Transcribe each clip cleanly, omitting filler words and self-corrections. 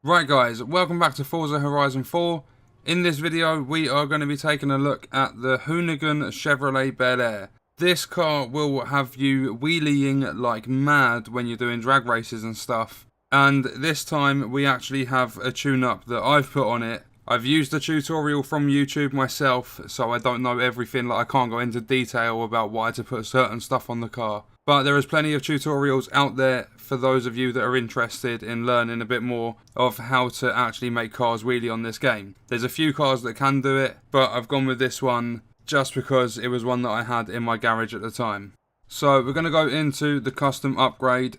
Right guys, welcome back to Forza Horizon 4. In this video we are going to be taking a look at the Hoonigan Chevy Bel Air. This car will have you wheeling like mad when you're doing drag races and stuff. And this time we actually have a tune-up that I've put on it. I've used a tutorial from YouTube myself, so I don't know everything, like I can't go into detail about why to put certain stuff on the car. But there is plenty of tutorials out there for those of you that are interested in learning a bit more of how to actually make cars wheelie on this game. There's a few cars that can do it, but I've gone with this one just because it was one that I had in my garage at the time. So we're going to go into the custom upgrade,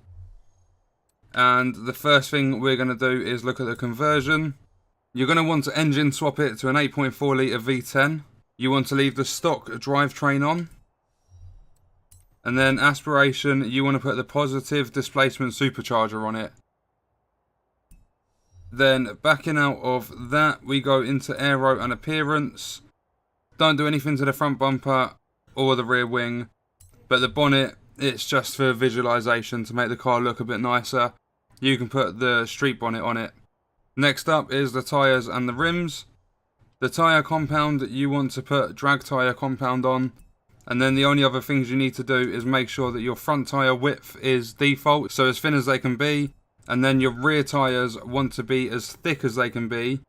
and the first thing we're going to do is look at the conversion. You're going to want to engine swap it to an 8.4 litre V10. You want to leave the stock drivetrain on. And then aspiration, you want to put the positive displacement supercharger on it. Then backing out of that, we go into aero and appearance. Don't do anything to the front bumper or the rear wing. But the bonnet, it's just for visualization to make the car look a bit nicer. You can put the street bonnet on it. Next up is the tyres and the rims. The tyre compound, you want to put drag tyre compound on. And then the only other things you need to do is make sure that your front tyre width is default, so as thin as they can be. And then your rear tyres want to be as thick as they can be.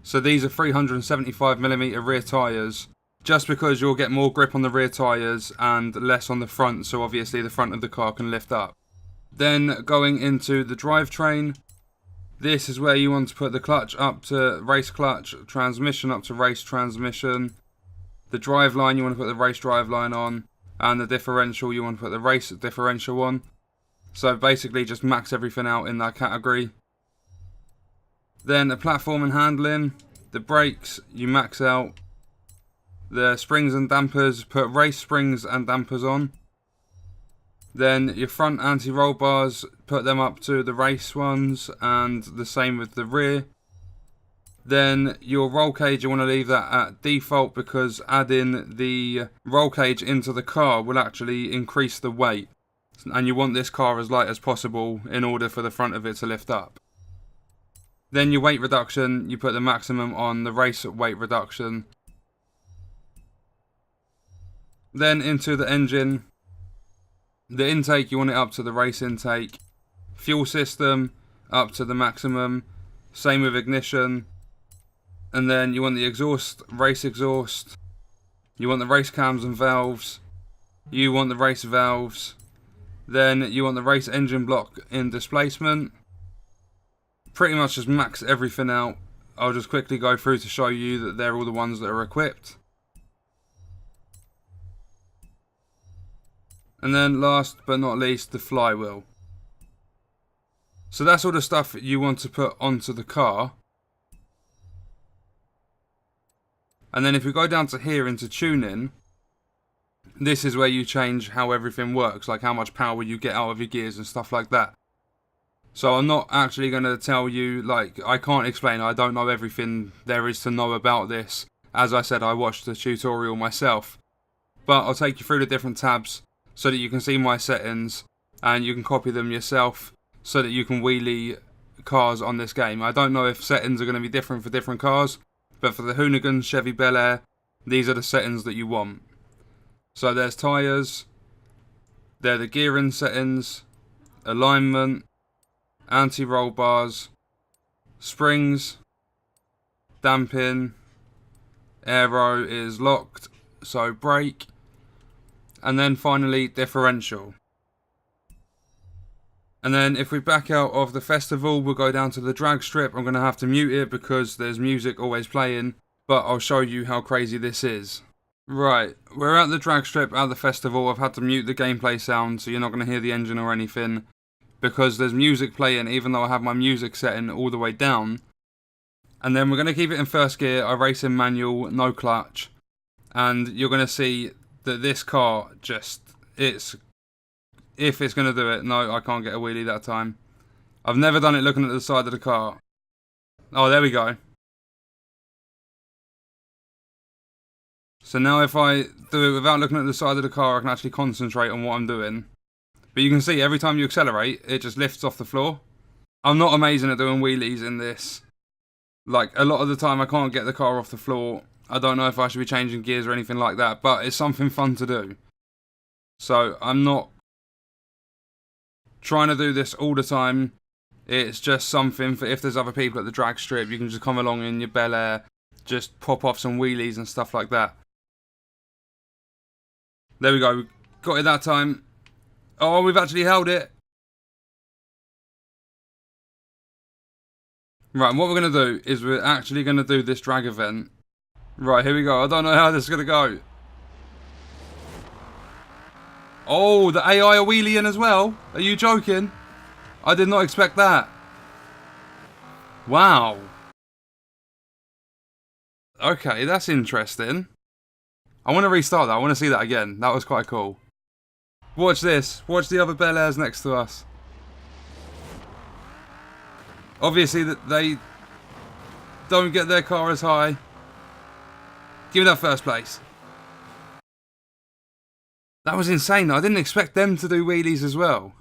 So these are 375mm rear tyres, just because you'll get more grip on the rear tyres and less on the front, so obviously the front of the car can lift up. Then going into the drivetrain, this is where you want to put the clutch up to race clutch, transmission up to race transmission. The drive line, you want to put the race drive line on, and the differential, you want to put the race differential on. So basically just max everything out in that category. Then the platform and handling, the brakes, you max out. The springs and dampers, put race springs and dampers on. Then your front anti-roll bars, put them up to the race ones, and the same with the rear. Then your roll cage, you want to leave that at default, because adding the roll cage into the car will actually increase the weight. And you want this car as light as possible in order for the front of it to lift up. Then your weight reduction, you put the maximum on the race weight reduction. Then into the engine. The intake, you want it up to the race intake. Fuel system, up to the maximum. Same with ignition. And then you want the exhaust, race exhaust. You want the race cams and valves. You want the race valves. Then you want the race engine block in displacement. Pretty much just max everything out. I'll just quickly go through to show you that they're all the ones that are equipped. And then last but not least, the flywheel. So that's all the stuff you want to put onto the car. And then if we go down to here into tuning, this is where you change how everything works, like how much power you get out of your gears and stuff like that. So I'm not actually going to tell you, like, I can't explain, I don't know everything there is to know about this. As I said, I watched the tutorial myself. But I'll take you through the different tabs so that you can see my settings and you can copy them yourself so that you can wheelie cars on this game. I don't know if settings are going to be different for different cars, but for the Hoonigan Chevy Bel Air, these are the settings that you want. So there's tyres, they're the gearing settings, alignment, anti-roll bars, springs, damping, aero is locked, so brake, and then finally differential. And then if we back out of the festival, we'll go down to the drag strip. I'm going to have to mute it because there's music always playing, but I'll show you how crazy this is. Right, we're at the drag strip at the festival. I've had to mute the gameplay sound, so you're not going to hear the engine or anything, because there's music playing even though I have my music setting all the way down. And then we're going to keep it in first gear. I race in manual, no clutch. And you're going to see that this car just, if it's going to do it, no, I can't get a wheelie that time. I've never done it looking at the side of the car. Oh, there we go. So now if I do it without looking at the side of the car, I can actually concentrate on what I'm doing. But you can see every time you accelerate, it just lifts off the floor. I'm not amazing at doing wheelies in this. Like, a lot of the time I can't get the car off the floor. I don't know if I should be changing gears or anything like that, but it's something fun to do. So, I'm not trying to do this all the time. It's just something for if there's other people at the drag strip, you can just come along in your Bel Air, just pop off some wheelies and stuff like that. There we go, we got it that time. Oh, we've actually held it. Right, and what we're going to do is we're actually going to do this drag event. Right, here we go. I don't know how this is going to go. Oh, the AI are wheeling as well. Are you joking? I did not expect that. Wow. Okay, that's interesting. I want to restart that. I want to see that again. That was quite cool. Watch this. Watch the other Bel Airs next to us. Obviously, that they don't get their car as high. Give me that first place. That was insane. I didn't expect them to do wheelies as well.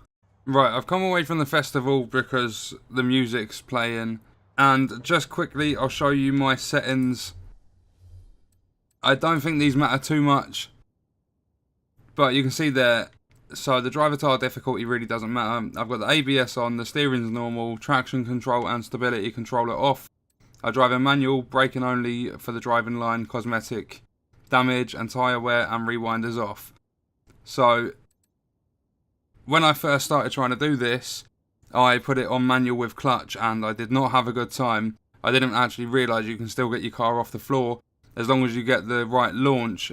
Right, I've come away from the festival because the music's playing. And just quickly, I'll show you my settings. I don't think these matter too much. But you can see there. So the driver tire difficulty really doesn't matter. I've got the ABS on, the steering's normal, traction control and stability controller off. I drive in manual, braking only for the driving line, cosmetic damage and tyre wear and rewind is off. So when I first started trying to do this, I put it on manual with clutch and I did not have a good time. I didn't actually realise you can still get your car off the floor as long as you get the right launch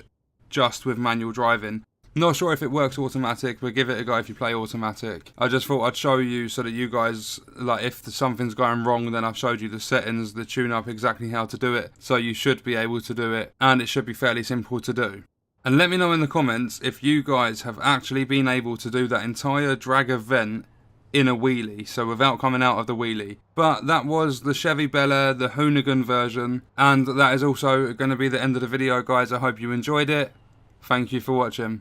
just with manual driving. Not sure if it works automatic, but give it a go if you play automatic. I just thought I'd show you so that you guys, like, if something's going wrong, then I've showed you the settings, the tune-up, exactly how to do it. So you should be able to do it, and it should be fairly simple to do. And let me know in the comments if you guys have actually been able to do that entire drag event in a wheelie, so without coming out of the wheelie. But that was the Chevy Bel Air, the Hoonigan version, and that is also going to be the end of the video, guys. I hope you enjoyed it. Thank you for watching.